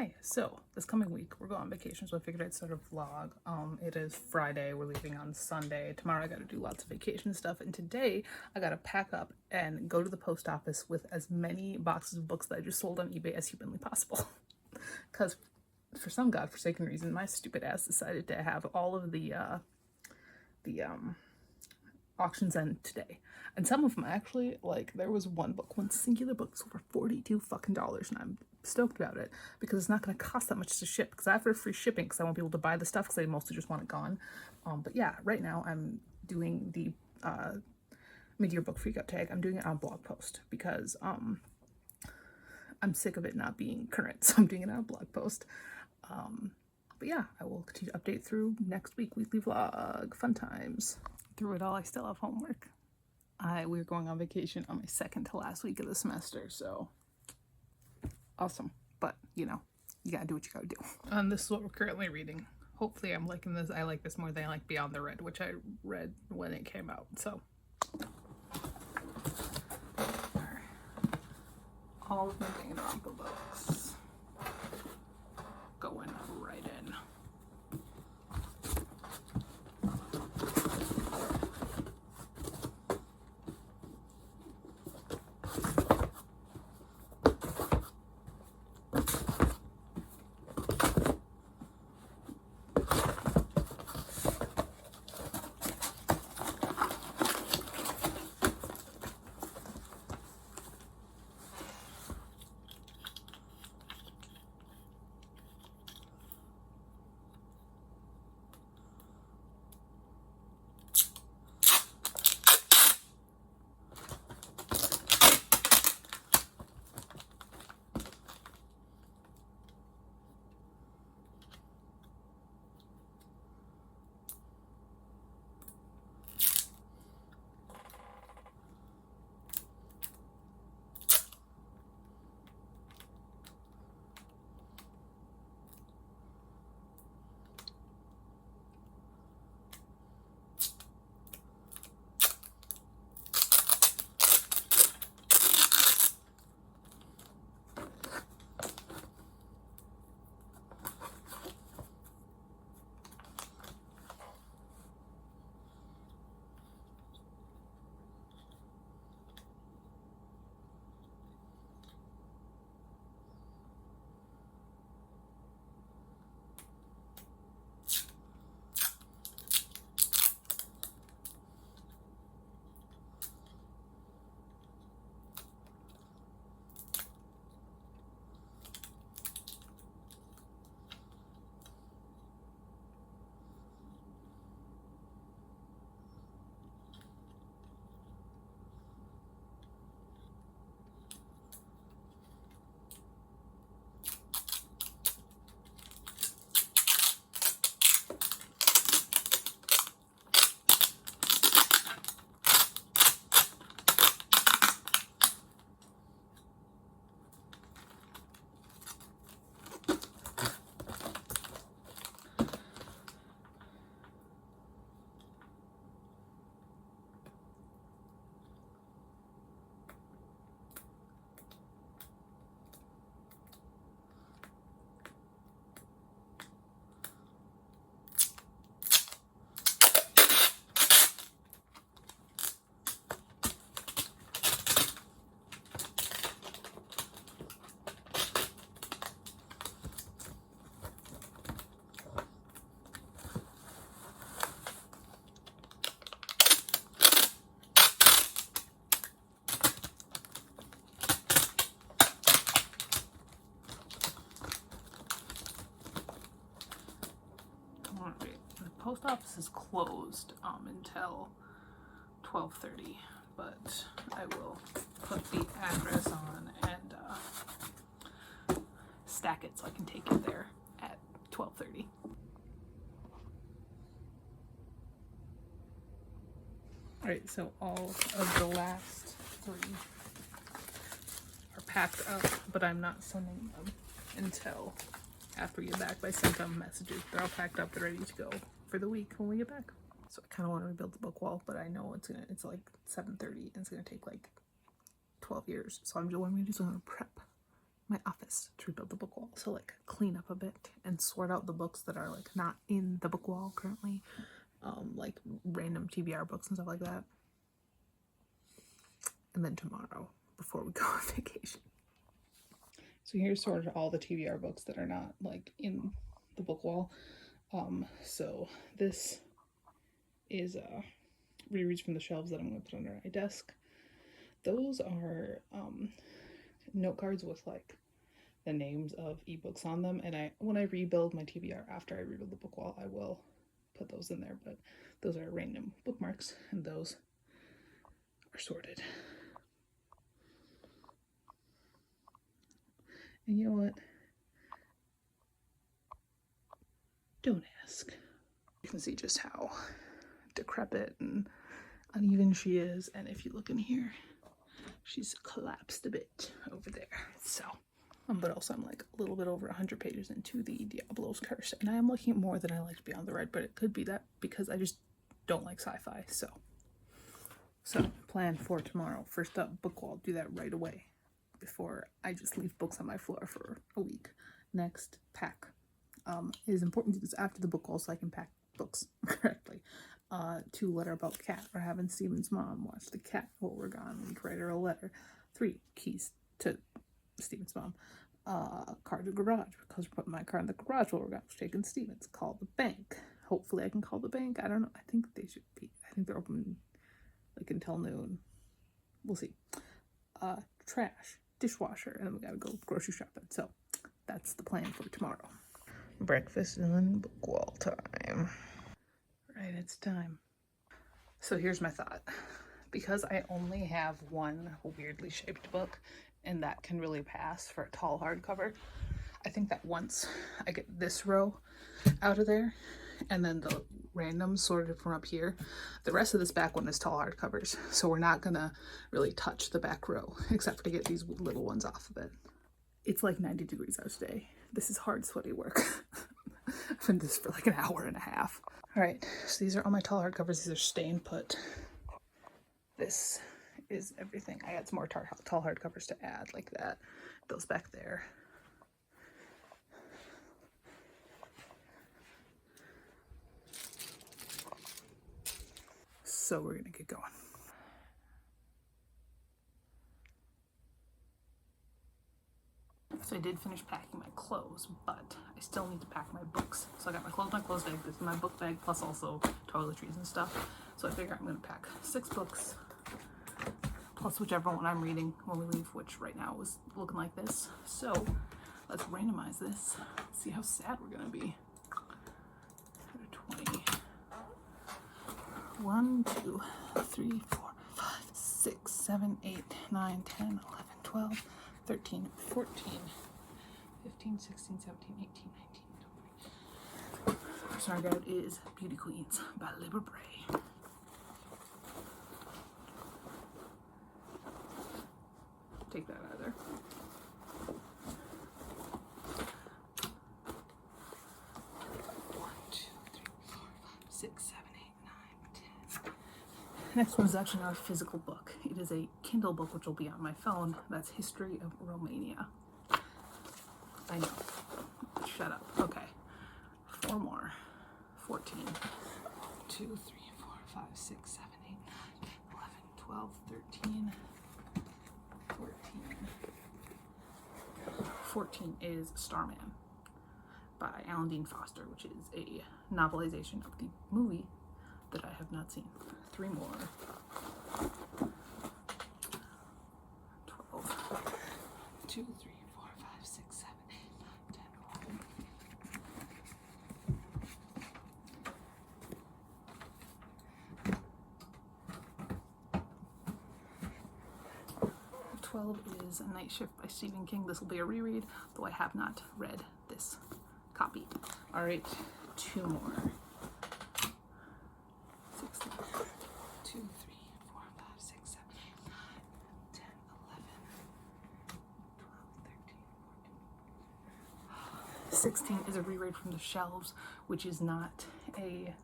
Hi, so this coming week we're going on vacation, so I figured I'd start a vlog. It is Friday, we're leaving on Sunday. Tomorrow I gotta do lots of vacation stuff, and today I gotta pack up and go to the post office with as many boxes of books that I just sold on eBay as humanly possible. Because for some godforsaken reason, my stupid ass decided to have all of the auctions end today. And some of them actually, like, there was one singular book was over $42 fucking, and I'm stoked about it because it's not going to cost that much to ship, because I have free shipping because I won't be able to buy the stuff because I mostly just want it gone. But yeah, right now I'm doing the mid-year book freak out tag. I'm doing it on blog post because I'm sick of it not being current, so I'm doing it on a blog post. But yeah, I will continue to update through next week. Weekly vlog, fun times. Through it all, I still have homework. We're going on vacation on my second to last week of the semester, so awesome. But you know, you gotta do what you gotta do. This is what we're currently reading. Hopefully I'm liking this. I like this more than I like Beyond the Red, which I read when it came out. So all of my Danganronpa books going right in. Post office is closed until 12:30, but I will put the address on and stack it so I can take it there at 12:30. Alright, so all of the last 3 are packed up, but I'm not sending them until after we get back. I sent them messages. They're all packed up, they're ready to go for the week when we get back. So I kind of want to rebuild the book wall, but I know it's like 7:30 and it's gonna take like 12 years. So what I'm gonna do is I'm gonna prep my office to rebuild the book wall. So like clean up a bit and sort out the books that are like not in the book wall currently, like random TBR books and stuff like that. And then tomorrow, before we go on vacation. So here's sort of all the TBR books that are not like in the book wall. So this is rereads from the shelves that I'm going to put under my desk. Those are note cards with like the names of ebooks on them, and when I rebuild my TBR after I rebuild the book wall, I will put those in there, but those are random bookmarks, and those are sorted. And you know what? Don't ask. You can see just how decrepit and uneven she is, and if you look in here, she's collapsed a bit over there. So, but also I'm like a little bit over 100 pages into the Diablo's Curse, and I am looking at more than I liked Beyond the Red, but it could be that because I just don't like sci-fi. So plan for tomorrow. First up, book wall. Do that right away before I just leave books on my floor for a week. Next, pack. It is important to do this after the book wall so I can pack books correctly. 2, letter about cat. We're having Steven's mom watch the cat while we're gone. We write her a letter. 3, keys to Steven's mom. Car to garage, because we're putting my car in the garage while we're gone. We're taking Steven's. Call the bank. Hopefully I can call the bank. I don't know. I think they should be. I think they're open like until noon. We'll see. Trash. Dishwasher. And then we gotta go grocery shopping. So that's the plan for tomorrow. Breakfast and then book wall time. Right, it's time. So here's my thought. Because I only have one weirdly shaped book, and that can really pass for a tall hardcover, I think that once I get this row out of there, and then the randoms sorted from up here, the rest of this back one is tall hardcovers. So we're not gonna really touch the back row, except for to get these little ones off of it. It's like 90 degrees out today. This is hard, sweaty work. I've been this for like an hour and a half. All right, so these are all my tall hardcovers. These are staying put. This is everything. I had some more tall hardcovers to add, like that. Those back there. So we're gonna get going. So I did finish packing my clothes, but I still need to pack my books. So I got my clothes bag, this is my book bag, plus also toiletries and stuff. So I figure I'm gonna pack 6 books, plus whichever one I'm reading when we leave, which right now is looking like this. So let's randomize this, see how sad we're gonna be. 20. 1, 2, 3, 4, 5, 6, 7, 8, 9, 10, 11, 12, 13, 14, 15, 16, 17, 18, 19, 20. First one I grabbed is Beauty Queens by Libra Bray. Take that out of there. Next one is actually not a physical book. It is a Kindle book, which will be on my phone. That's History of Romania. I know. Shut up. Okay. 4 more. 14. 2, 3, 4, 5, 6, 7, 8, 9, 10, 11, 12, 13, 14. 14 is Starman by Alan Dean Foster, which is a novelization of the movie that I have not seen. 3 more. 12. 2, 3, 4, 5, 6, 7, 8, 9, 10, 11. 12 is A Night Shift by Stephen King. This will be a reread, though I have not read this copy. All right, 2 more. 16. 2, 3, 4, 5, 6, 7, 8, 9, 10, 11, 12, 13, 16 is a reread from the shelves, which is not a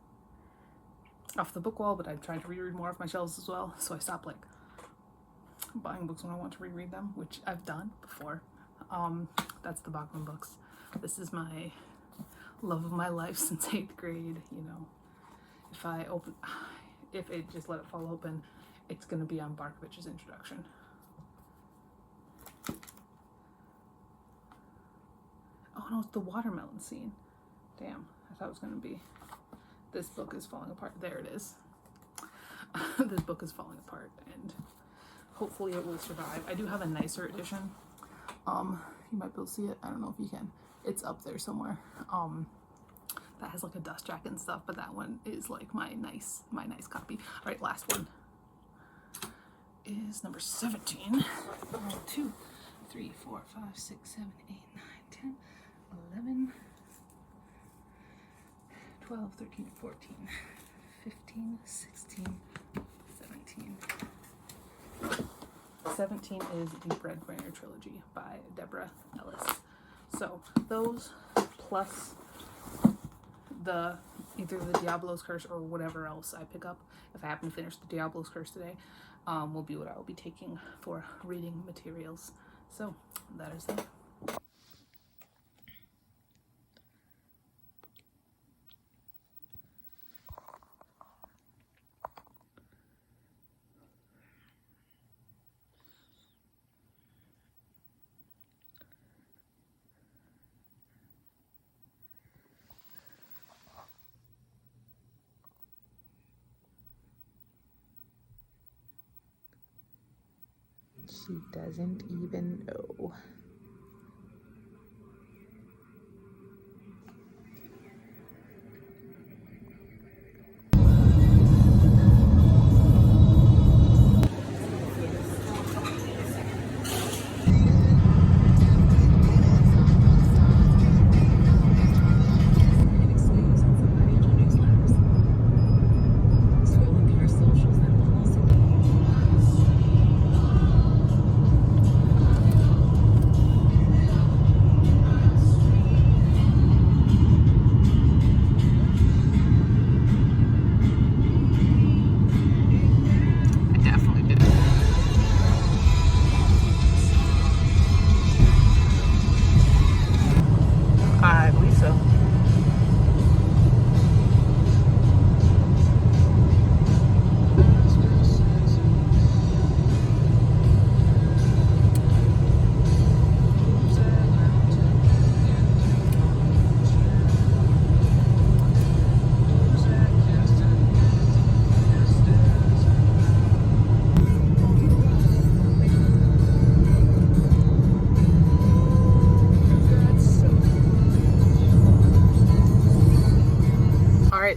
off the book wall, but I'm trying to reread more of my shelves as well. So I stopped like buying books when I want to reread them, which I've done before. That's the Bachman books. This is my love of my life since 8th grade. You know, if it just let it fall open, it's going to be on Barkovich's introduction. Oh no, it's the watermelon scene. Damn, I thought it was going to be. This book is falling apart. There it is. This book is falling apart, and hopefully it will survive. I do have a nicer edition. You might be able to see it. I don't know if you can. It's up there somewhere. That has like a dust jacket and stuff, but that one is like my nice copy. All right, last one is number 17. 2, 3, 4, 5, 6, 7, 8, 9, 10, 11, 12, 13, 14, 15, 16, 17. 17 is the Breadwinner trilogy by Deborah Ellis. So those plus either the Diablo's Curse or whatever else I pick up, if I happen to finish the Diablo's Curse today, will be what I will be taking for reading materials. So that is that. She doesn't even know.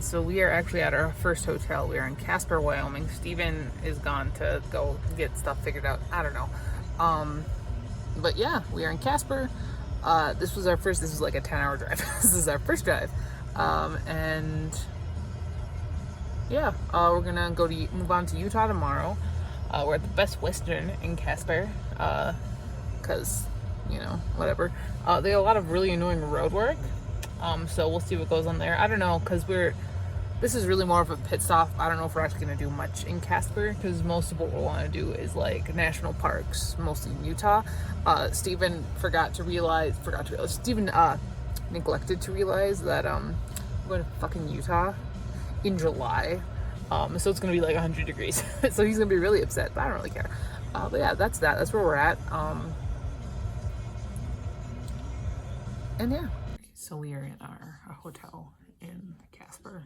So we are actually at our first hotel. We are in Casper, Wyoming. Steven is gone to go get stuff figured out. I don't know. But yeah, we are in Casper. This was like a 10-hour drive. This is our first drive. And yeah, we're gonna move on to Utah tomorrow. We're at the Best Western in Casper. Cause, you know, whatever. They have a lot of really annoying road work. So we'll see what goes on there. I don't know, cause this is really more of a pit stop. I don't know if we're actually gonna do much in Casper, because most of what we'll want to do is like national parks, mostly in Utah. Steven neglected to realize that we're going to fucking Utah in July. So it's gonna be like 100 degrees. So he's gonna be really upset, but I don't really care. But yeah, that's where we're at. And yeah. So we are in our hotel in Casper,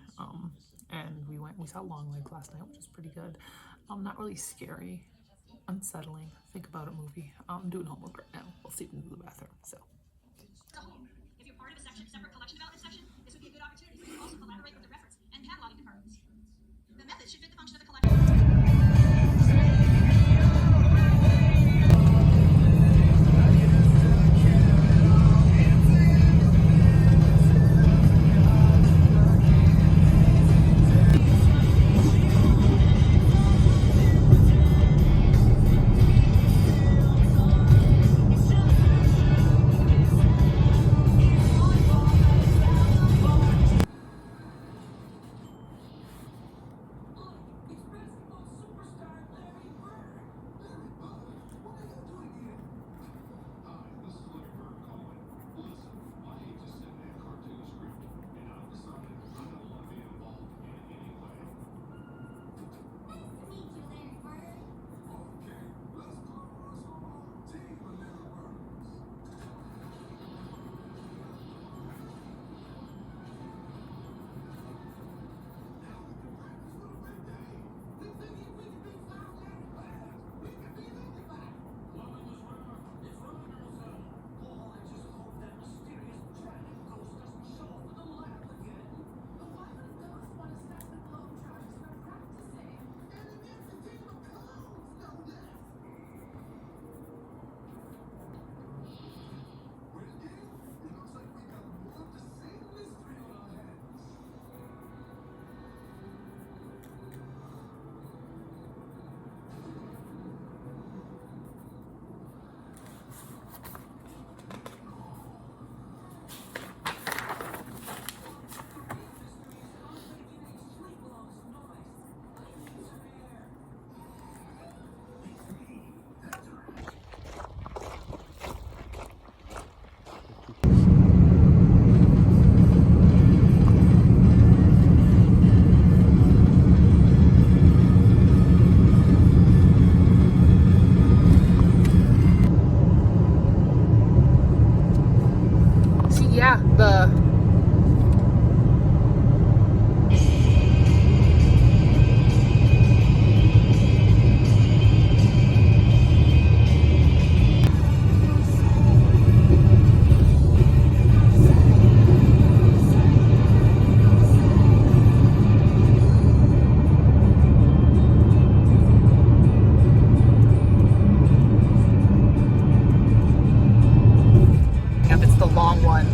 and we saw Long Lake last night, which is pretty good. Not really scary, unsettling, think about a movie. I'm doing homework right now. We'll see if we can do the bathroom. So. If you're part of a separate collection development section, this would be a good opportunity for you to also collaborate with the reference and cataloging departments. The method should fit the function of the collection. yeah, the it's the long one.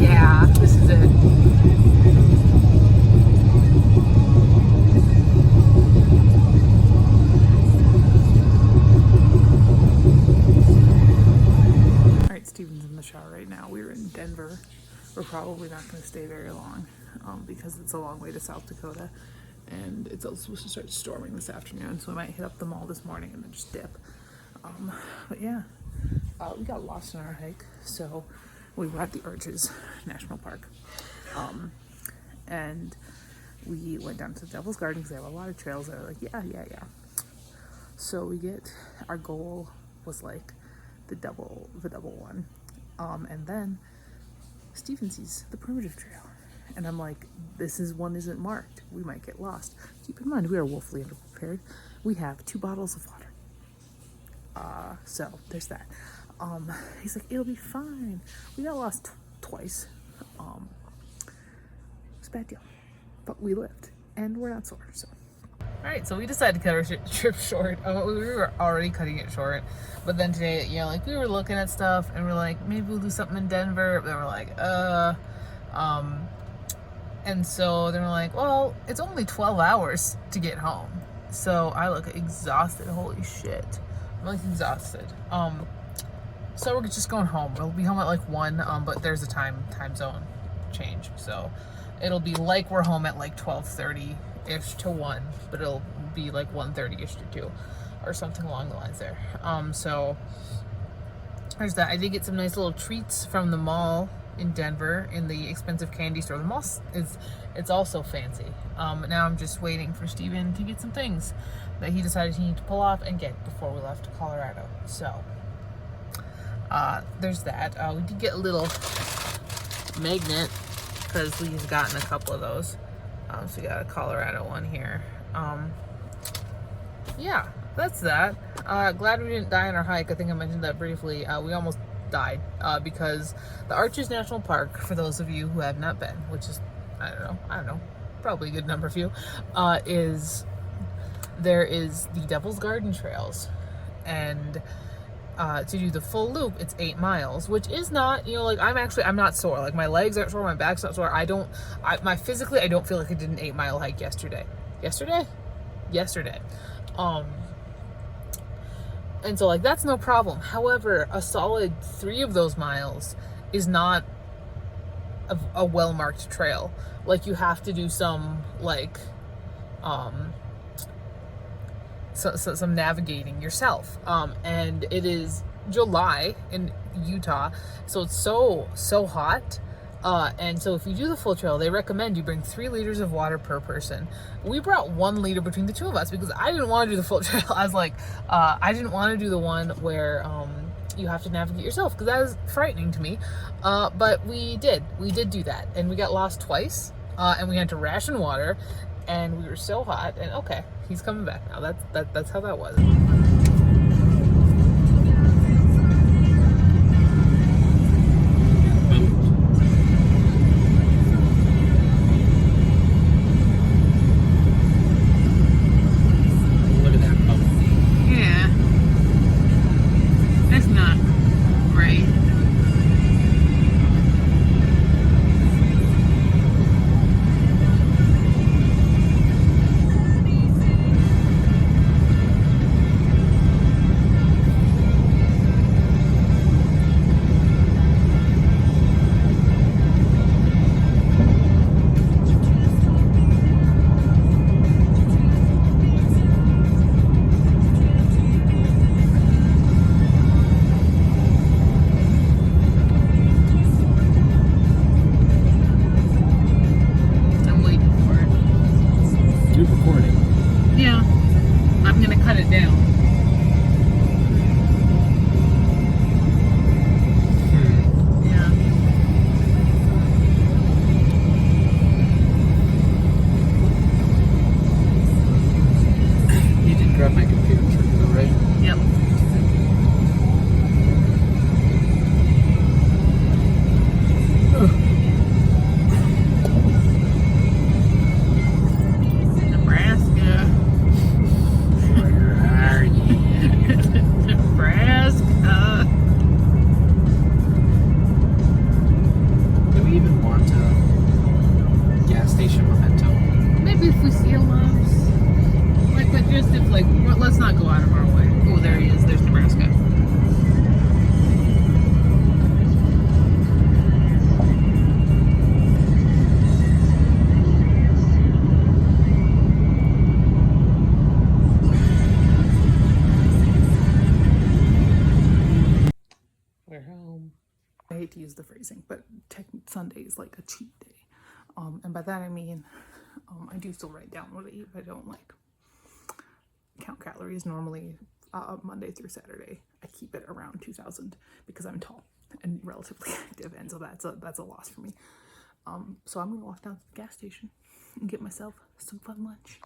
Yeah, this is it. Alright, Steven's in the shower right now. We're in Denver. We're probably not going to stay very long because it's a long way to South Dakota. And it's also supposed to start storming this afternoon, so we might hit up the mall this morning and then just dip. But yeah, we got lost in our hike, so we were at the Arches National Park. And we went down to the Devil's Garden because they have a lot of trails that are like, yeah. So our goal was like the double one. And then Steven sees the primitive trail. And I'm like, this one isn't marked. We might get lost. Keep in mind, we are woefully underprepared. We have 2 bottles of water. So there's that. He's like, it'll be fine. We got lost twice. It's a bad deal. But we lived. And we're not sore, so. Alright, so we decided to cut our trip short. We were already cutting it short. But then today, we were looking at stuff and we're like, maybe we'll do something in Denver. But then we're like, and so then we're like, well, it's only 12 hours to get home. So I look exhausted. Holy shit. I'm like exhausted. So we're just going home. We'll be home at like 1, but there's a time zone change. So it'll be like we're home at like 12:30-ish to 1, but it'll be like 1:30-ish to 2 or something along the lines there. So there's that. I did get some nice little treats from the mall in Denver in the expensive candy store. The mall it's also fancy. Now I'm just waiting for Steven to get some things that he decided he needed to pull off and get before we left Colorado. So there's that. We did get a little magnet because we've gotten a couple of those. So we got a Colorado one here. Yeah, that's that. Glad we didn't die on our hike. I think I mentioned that briefly. We almost died because the Arches National Park, for those of you who have not been, which is I don't know, probably a good number of you, there is the Devil's Garden trails, and to do the full loop it's 8 miles, which is not, I'm not sore, like my legs aren't sore, my back's not sore. Physically I don't feel like I did an 8-mile hike yesterday. And so that's no problem. However, a solid 3 of those miles is not a well-marked trail. Like you have to do some some navigating yourself. And it is July in Utah, so it's so hot. And so if you do the full trail, they recommend you bring 3 liters of water per person. We brought 1 liter between the 2 of us because I didn't want to do the full trail. I was like, I didn't want to do the one where you have to navigate yourself because that was frightening to me. But we did do that, and we got lost twice, and we had to ration water, and we were so hot. And okay, he's coming back now. That's how that was. Yeah, I'm gonna cut it down. Yeah. You did grab my computer for me, though, right? Yep. Nebraska. Where are you? Nebraska. Do we even want a gas station memento? Maybe if we see a loves. Like, but just if, like, let's not go out of our way. Oh, there he is. There's Nebraska. We're home. I hate to use the phrasing, but Sunday is like a cheat day. And by that I mean, I do still write down what I eat, but I don't like count calories. Normally, Monday through Saturday, I keep it around 2,000 because I'm tall and relatively active, and so that's a loss for me. So I'm gonna walk down to the gas station and get myself some fun lunch.